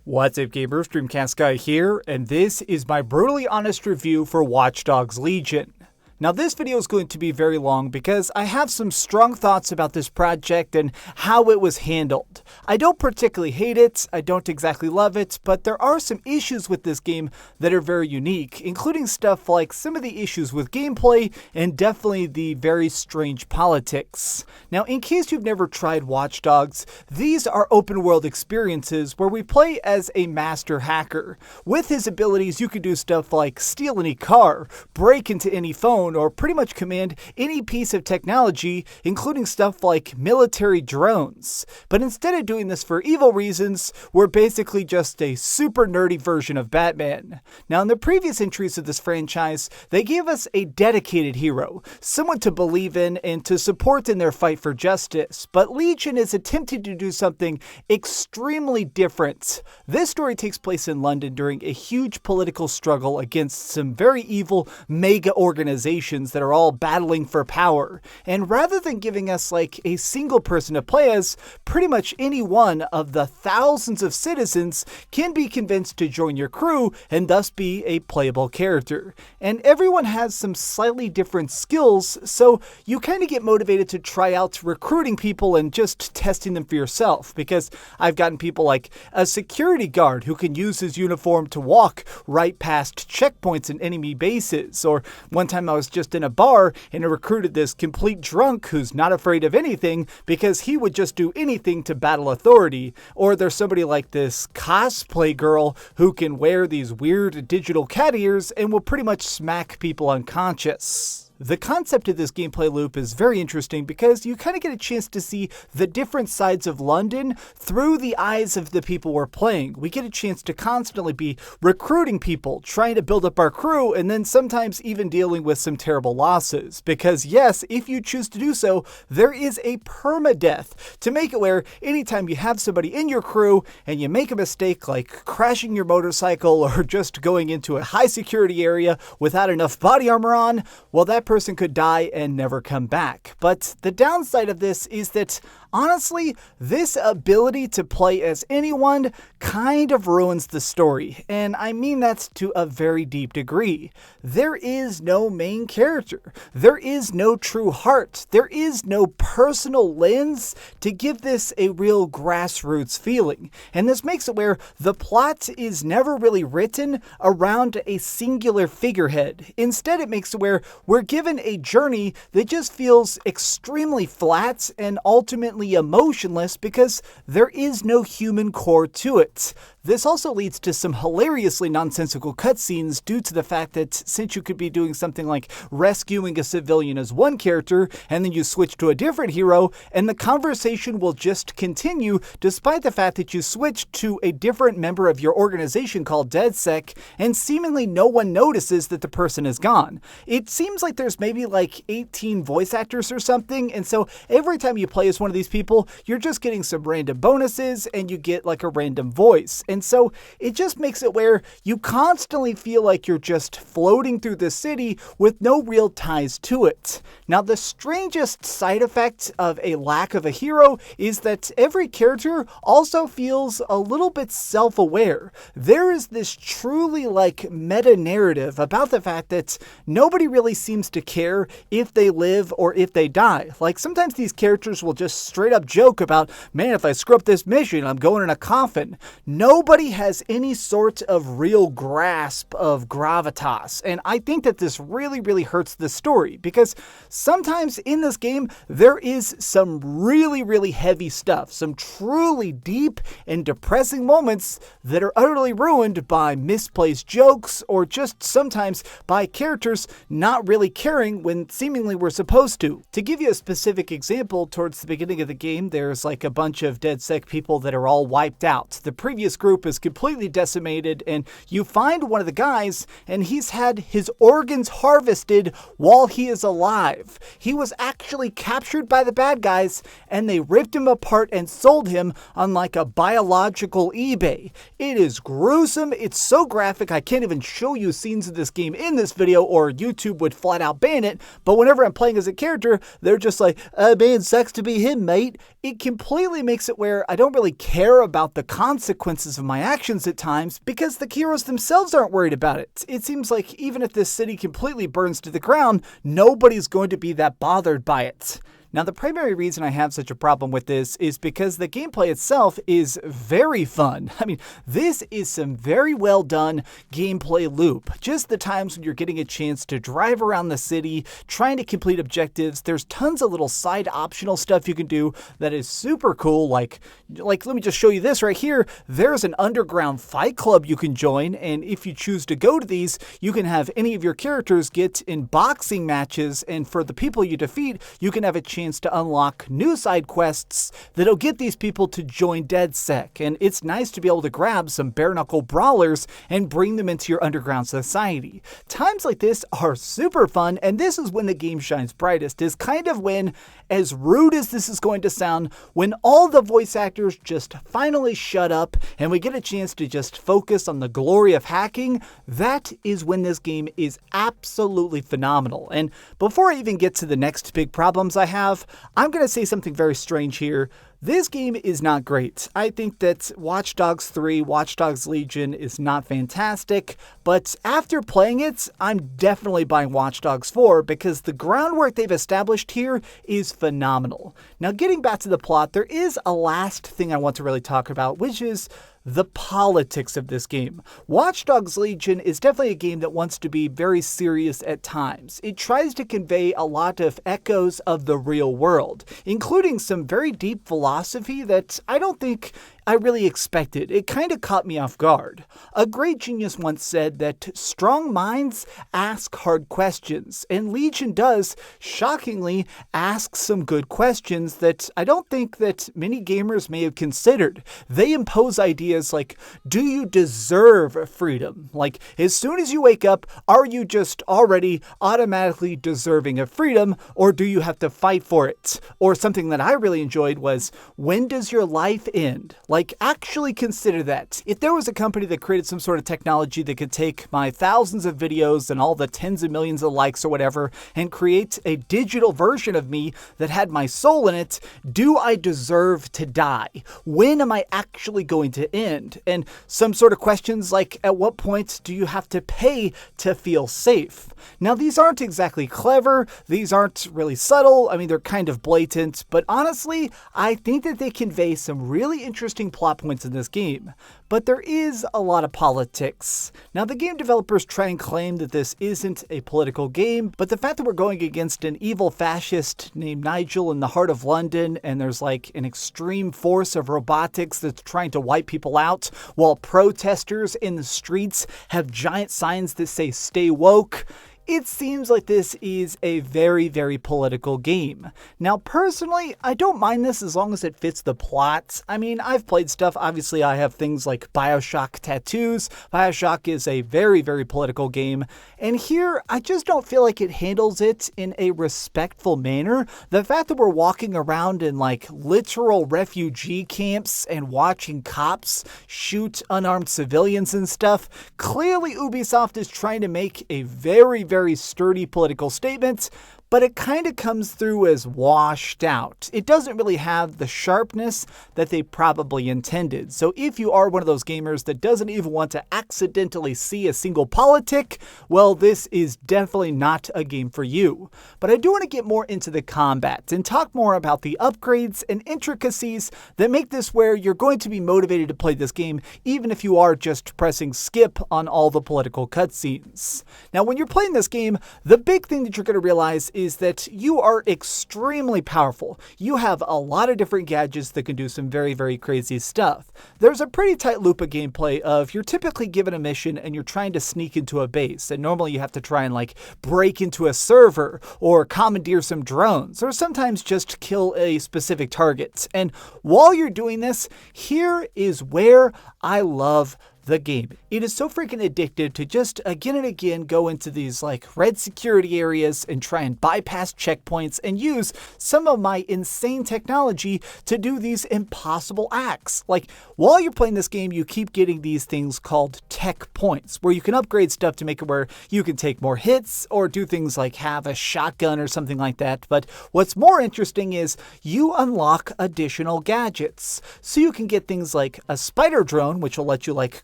What's up, gamers? Dreamcastguy here, and this is my brutally honest review for Watch Dogs Legion. Now, this video is going to be very long because I have some strong thoughts about this project and how it was handled. I don't particularly hate it, I don't exactly love it, but there are some issues with this game that are very unique, including stuff like some of the issues with gameplay and definitely the very strange politics. Now, in case you've never tried Watch Dogs, these are open world experiences where we play as a master hacker. With his abilities, you can do stuff like steal any car, break into any phone, or pretty much command any piece of technology, including stuff like military drones. But instead of doing this for evil reasons, we're basically just a super nerdy version of Batman. Now, in the previous entries of this franchise, they gave us a dedicated hero, someone to believe in and to support in their fight for justice. But Legion is attempting to do something extremely different. This story takes place in London during a huge political struggle against some very evil mega organizations that are all battling for power. And rather than giving us like a single person to play as, pretty much any one of the thousands of citizens can be convinced to join your crew and thus be a playable character. And everyone has some slightly different skills, so you kind of get motivated to try out recruiting people and just testing them for yourself, because I've gotten people like a security guard who can use his uniform to walk right past checkpoints in enemy bases, or one time I was just in a bar and I recruited this complete drunk who's not afraid of anything because he would just do anything to battle authority. Or there's somebody like this cosplay girl who can wear these weird digital cat ears and will pretty much smack people unconscious. The concept of this gameplay loop is very interesting because you kind of get a chance to see the different sides of London through the eyes of the people we're playing. We get a chance to constantly be recruiting people, trying to build up our crew, and then sometimes even dealing with some terrible losses. Because yes, if you choose to do so, there is a permadeath to make it where anytime you have somebody in your crew and you make a mistake like crashing your motorcycle or just going into a high security area without enough body armor on, well, that person could die and never come back. But the downside of this is that, honestly, this ability to play as anyone kind of ruins the story. And I mean that to a very deep degree. There is no main character. There is no true heart. There is no personal lens to give this a real grassroots feeling. And this makes it where the plot is never really written around a singular figurehead. Instead, it makes it where we're given a journey that just feels extremely flat and ultimately emotionless because there is no human core to it. This also leads to some hilariously nonsensical cutscenes due to the fact that since you could be doing something like rescuing a civilian as one character and then you switch to a different hero and the conversation will just continue despite the fact that you switched to a different member of your organization called DedSec and seemingly no one notices that the person is gone. It seems like there's maybe like 18 voice actors or something, and so every time you play as one of these people, you're just getting some random bonuses and you get like a random voice. And so it just makes it where you constantly feel like you're just floating through the city with no real ties to it. Now, the strangest side effect of a lack of a hero is that every character also feels a little bit self-aware. There is this truly like meta-narrative about the fact that nobody really seems to care if they live or if they die. Like sometimes these characters will just straight up joke about, man, if I screw up this mission, I'm going in a coffin. Nobody has any sort of real grasp of gravitas. And I think that this really, really hurts the story because sometimes in this game, there is some really, really heavy stuff, some truly deep and depressing moments that are utterly ruined by misplaced jokes or just sometimes by characters not really caring when seemingly we're supposed to. To give you a specific example, towards the beginning of the game, there's like a bunch of DedSec people that are all wiped out. The previous group is completely decimated, and you find one of the guys, and he's had his organs harvested while he is alive. He was actually captured by the bad guys, and they ripped him apart and sold him on like a biological eBay. It is gruesome. It's so graphic, I can't even show you scenes of this game in this video, or YouTube would flat out ban it. But whenever I'm playing as a character, they're just like, man, sucks to be him, mate. It completely makes it where I don't really care about the consequences consequences of my actions at times because the heroes themselves aren't worried about it. It seems like even if this city completely burns to the ground, nobody's going to be that bothered by it. Now, the primary reason I have such a problem with this is because the gameplay itself is very fun. I mean, this is some very well done gameplay loop. Just the times when you're getting a chance to drive around the city, trying to complete objectives. There's tons of little side optional stuff you can do that is super cool. Like let me just show you this right here. There's an underground fight club you can join, and if you choose to go to these, you can have any of your characters get in boxing matches, and for the people you defeat, you can have a chance to unlock new side quests that'll get these people to join DedSec, and it's nice to be able to grab some bare-knuckle brawlers and bring them into your underground society. Times like this are super fun, and this is when the game shines brightest, is kind of when, as rude as this is going to sound, when all the voice actors just finally shut up and we get a chance to just focus on the glory of hacking. That is when this game is absolutely phenomenal. And before I even get to the next big problems I have, I'm going to say something very strange here. This game is not great. I think that Watch Dogs 3, Watch Dogs Legion is not fantastic, but after playing it, I'm definitely buying Watch Dogs 4 because the groundwork they've established here is phenomenal. Now, getting back to the plot, there is a last thing I want to really talk about, which is the politics of this game. Watch Dogs Legion is definitely a game that wants to be very serious at times. It tries to convey a lot of echoes of the real world, including some very deep philosophy that I don't think I really expected. It kind of caught me off guard. A great genius once said that strong minds ask hard questions, and Legion does, shockingly, ask some good questions that I don't think that many gamers may have considered. They impose ideas like, do you deserve freedom? Like, as soon as you wake up, are you just already automatically deserving of freedom, or do you have to fight for it? Or something that I really enjoyed was, when does your life end? Like, actually consider that. If there was a company that created some sort of technology that could take my thousands of videos and all the tens of millions of likes or whatever and create a digital version of me that had my soul in it, do I deserve to die? When am I actually going to end? And some sort of questions like, at what point do you have to pay to feel safe? Now, these aren't exactly clever. These aren't really subtle. I mean, they're kind of blatant, but honestly, I think that they convey some really interesting plot points in this game. But there is a lot of politics. Now, the game developers try and claim that this isn't a political game, but the fact that we're going against an evil fascist named Nigel in the heart of London, and there's like an extreme force of robotics that's trying to wipe people out, while protesters in the streets have giant signs that say "Stay woke," it seems like this is a very, very political game. Now, personally, I don't mind this as long as it fits the plot. I mean, I've played stuff. Obviously, I have things like BioShock tattoos. BioShock is a very, very political game. And here, I just don't feel like it handles it in a respectful manner. The fact that we're walking around in like literal refugee camps and watching cops shoot unarmed civilians and stuff, clearly Ubisoft is trying to make a very, very sturdy political statement, but it kind of comes through as washed out. It doesn't really have the sharpness that they probably intended. So if you are one of those gamers that doesn't even want to accidentally see a single politic, well, this is definitely not a game for you. But I do want to get more into the combat and talk more about the upgrades and intricacies that make this where you're going to be motivated to play this game, even if you are just pressing skip on all the political cutscenes. Now, when you're playing this game, the big thing that you're going to realize is that you are extremely powerful. You have a lot of different gadgets that can do some very, very crazy stuff. There's a pretty tight loop of gameplay of you're typically given a mission and you're trying to sneak into a base, and normally you have to try and like break into a server or commandeer some drones or sometimes just kill a specific target. And while you're doing this, here is where I love the game. It is so freaking addictive to just again and again go into these like red security areas and try and bypass checkpoints and use some of my insane technology to do these impossible acts. Like, while you're playing this game, you keep getting these things called tech points, where you can upgrade stuff to make it where you can take more hits or do things like have a shotgun or something like that. But what's more interesting is you unlock additional gadgets. So you can get things like a spider drone, which will let you like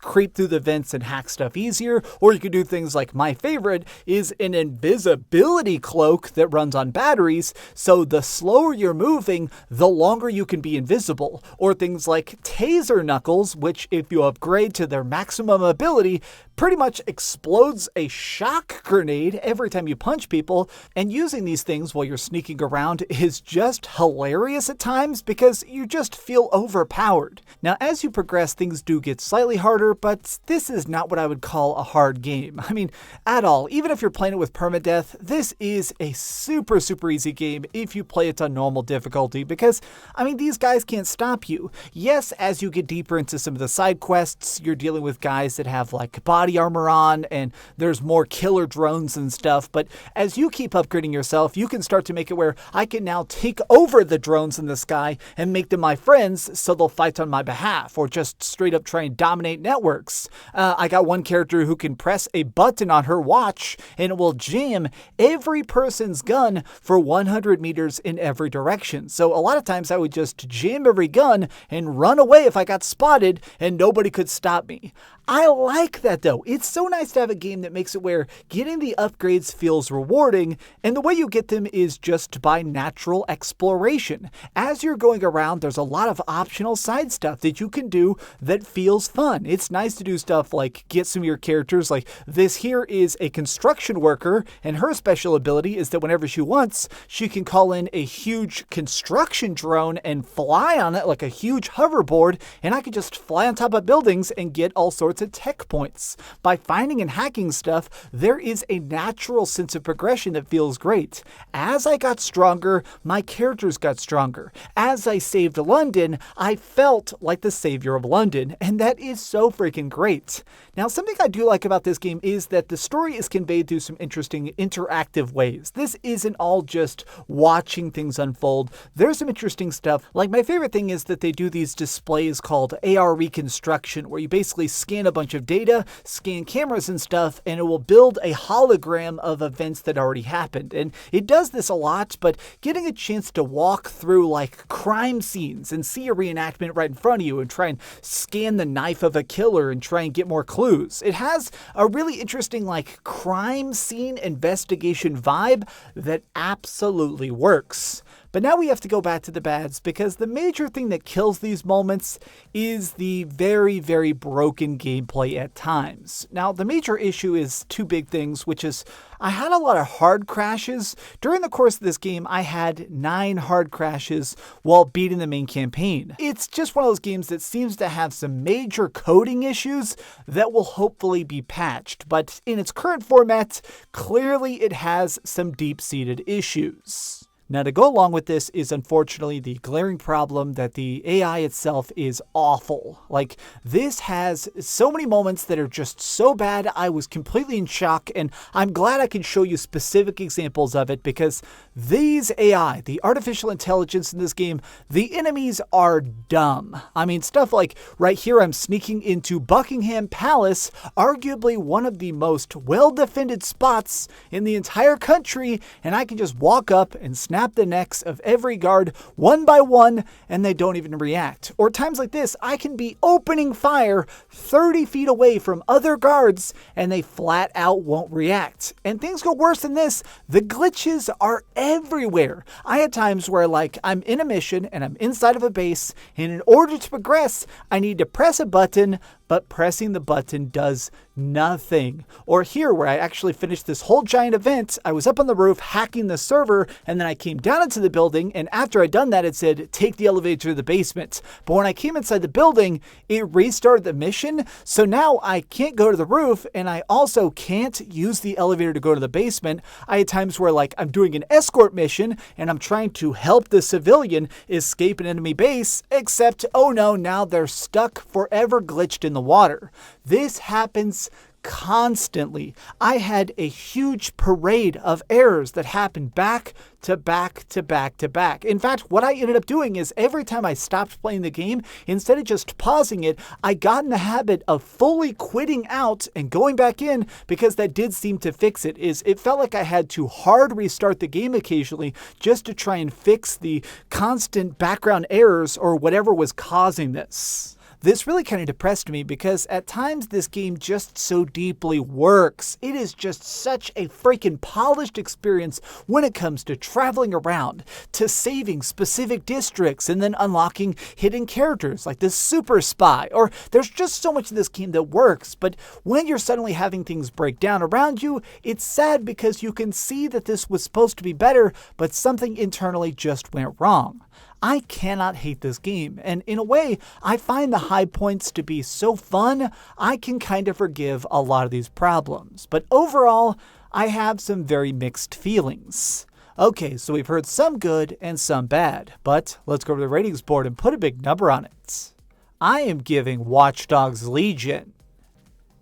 creep through the vents and hack stuff easier, or you can do things like my favorite is an invisibility cloak that runs on batteries, so the slower you're moving, the longer you can be invisible. Or things like taser knuckles, which if you upgrade to their maximum ability, pretty much explodes a shock grenade every time you punch people. And using these things while you're sneaking around is just hilarious at times because you just feel overpowered. Now, as you progress, things do get slightly harder, but this is not what I would call a hard game. I mean, at all. Even if you're playing it with permadeath, this is a super easy game if you play it on normal difficulty because, I mean, these guys can't stop you. Yes, as you get deeper into some of the side quests, you're dealing with guys that have like body armor on and there's more killer drones and stuff, but as you keep upgrading yourself, you can start to make it where I can now take over the drones in the sky and make them my friends so they'll fight on my behalf or just straight up try and dominate networks. I got one character who can press a button on her watch and it will jam every person's gun for 100 meters in every direction. So a lot of times I would just jam every gun and run away if I got spotted and nobody could stop me. I like that though. It's so nice to have a game that makes it where getting the upgrades feels rewarding, and the way you get them is just by natural exploration. As you're going around, there's a lot of optional side stuff that you can do that feels fun. It's nice to do stuff like get some of your characters, like this here is a construction worker, and her special ability is that whenever she wants, she can call in a huge construction drone and fly on it like a huge hoverboard, and I can just fly on top of buildings and get all sorts of tech points. By finding and hacking stuff, there is a natural sense of progression that feels great. As I got stronger, my characters got stronger. As I saved London, I felt like the savior of London, and that is so freaking great. Now, something I do like about this game is that the story is conveyed through some interesting interactive ways. This isn't all just watching things unfold. There's some interesting stuff. Like, my favorite thing is that they do these displays called AR reconstruction, where you basically scan a bunch of data, scan cameras and stuff, and it will build a hologram of events that already happened. And it does this a lot, but getting a chance to walk through like crime scenes and see a reenactment right in front of you and try and scan the knife of a killer and try and get more clues. It has a really interesting like crime scene investigation vibe that absolutely works. But now we have to go back to the bads because the major thing that kills these moments is the very broken gameplay at times. Now, the major issue is two big things, which is I had a lot of hard crashes. During the course of this game, I had 9 hard crashes while beating the main campaign. It's just one of those games that seems to have some major coding issues that will hopefully be patched. But in its current format, clearly it has some deep-seated issues. Now, to go along with this is unfortunately the glaring problem that the AI itself is awful. Like, this has so many moments that are just so bad, I was completely in shock, and I'm glad I can show you specific examples of it because these AI, the artificial intelligence in this game, the enemies are dumb. I mean, stuff like right here, I'm sneaking into Buckingham Palace, arguably one of the most well-defended spots in the entire country, and I can just walk up and snap the necks of every guard one by one and they don't even react. Or times like this, I can be opening fire 30 feet away from other guards and they flat out won't react. And things go worse than this. The glitches are everywhere. I had times where like I'm in a mission and I'm inside of a base, and in order to progress, I need to press a button, but pressing the button does nothing. Or here, where I actually finished this whole giant event, I was up on the roof hacking the server, and then I came down into the building, and after I'd done that, it said, take the elevator to the basement. But when I came inside the building, it restarted the mission, so now I can't go to the roof, and I also can't use the elevator to go to the basement. I had times where, like, I'm doing an escort mission, and I'm trying to help the civilian escape an enemy base, except, oh no, now they're stuck forever glitched in the water. This happens constantly. I had a huge parade of errors that happened back to back to back to back. In fact, what I ended up doing is every time I stopped playing the game, instead of just pausing it, I got in the habit of fully quitting out and going back in, because that did seem to fix it. It felt like I had to hard restart the game occasionally just to try and fix the constant background errors or whatever was causing this. This really kind of depressed me because at times this game just so deeply works. It is just such a freaking polished experience when it comes to traveling around, to saving specific districts, and then unlocking hidden characters like this super spy. Or there's just so much in this game that works, but when you're suddenly having things break down around you, it's sad because you can see that this was supposed to be better, but something internally just went wrong. I cannot hate this game, and in a way, I find the high points to be so fun, I can kind of forgive a lot of these problems. But overall, I have some very mixed feelings. Okay, so we've heard some good and some bad, but let's go to the ratings board and put a big number on it. I am giving Watch Dogs Legion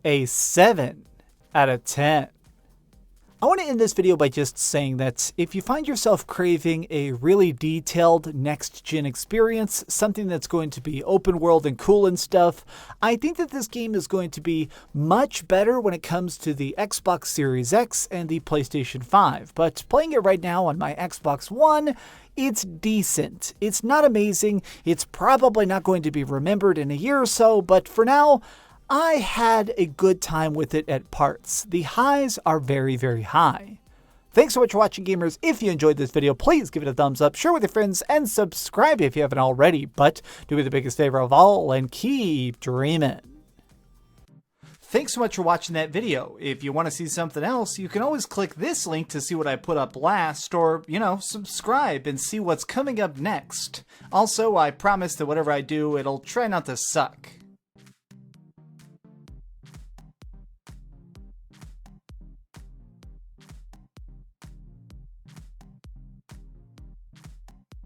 a 7 out of 10. I want to end this video by just saying that if you find yourself craving a really detailed next-gen experience, something that's going to be open world and cool and stuff, I think that this game is going to be much better when it comes to the Xbox Series X and the PlayStation 5. But playing it right now on my Xbox One, it's decent. It's not amazing. It's probably not going to be remembered in a year or so, but for now, I had a good time with it at parts. The highs are very, very high. Thanks so much for watching, gamers. If you enjoyed this video, please give it a thumbs up, share with your friends, and subscribe if you haven't already. But do me the biggest favor of all and keep dreaming. Thanks so much for watching that video. If you want to see something else, you can always click this link to see what I put up last, or, subscribe and see what's coming up next. Also, I promise that whatever I do, it'll try not to suck.